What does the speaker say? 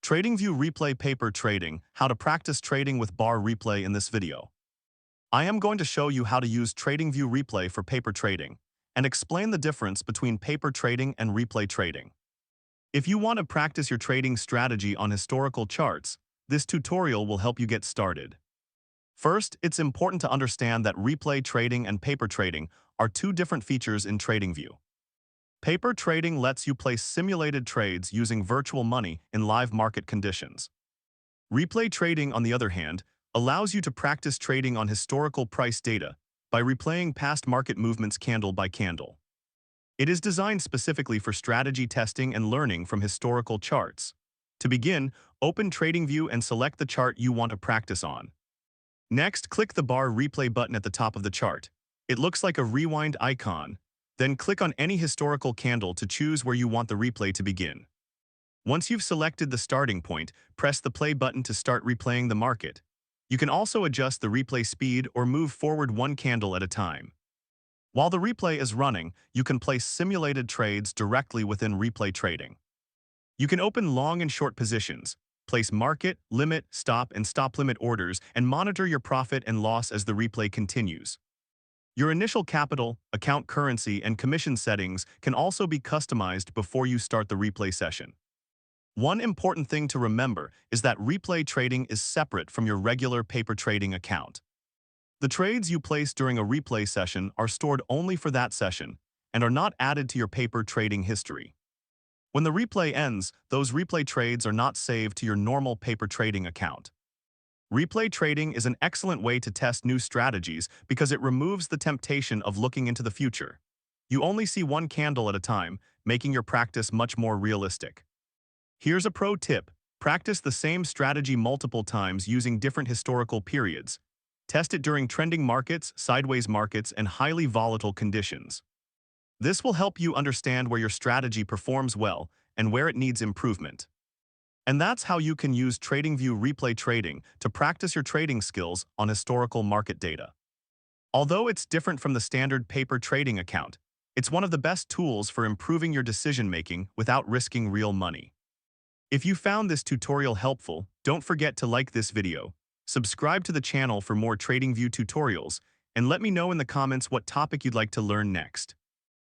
TradingView Replay Paper Trading, how to practice trading with bar replay in this video. I am going to show you how to use TradingView Replay for paper trading and explain the difference between paper trading and replay trading. If you want to practice your trading strategy on historical charts, this tutorial will help you get started. First, it's important to understand that replay trading and paper trading are two different features in TradingView. Paper trading lets you place simulated trades using virtual money in live market conditions. Replay trading, on the other hand, allows you to practice trading on historical price data by replaying past market movements candle by candle. It is designed specifically for strategy testing and learning from historical charts. To begin, open TradingView and select the chart you want to practice on. Next, click the bar replay button at the top of the chart. It looks like a rewind icon. Then click on any historical candle to choose where you want the replay to begin. Once you've selected the starting point, press the play button to start replaying the market. You can also adjust the replay speed or move forward one candle at a time. While the replay is running, you can place simulated trades directly within replay trading. You can open long and short positions, place market, limit, stop, and stop limit orders, and monitor your profit and loss as the replay continues. Your initial capital, account currency, and commission settings can also be customized before you start the replay session. One important thing to remember is that replay trading is separate from your regular paper trading account. The trades you place during a replay session are stored only for that session and are not added to your paper trading history. When the replay ends, those replay trades are not saved to your normal paper trading account. Replay trading is an excellent way to test new strategies because it removes the temptation of looking into the future. You only see one candle at a time, making your practice much more realistic. Here's a pro tip. Practice the same strategy multiple times using different historical periods. Test it during trending markets, sideways markets, and highly volatile conditions. This will help you understand where your strategy performs well and where it needs improvement. And that's how you can use TradingView Replay Trading to practice your trading skills on historical market data. Although it's different from the standard paper trading account, it's one of the best tools for improving your decision-making without risking real money. If you found this tutorial helpful, don't forget to like this video, subscribe to the channel for more TradingView tutorials, and let me know in the comments what topic you'd like to learn next.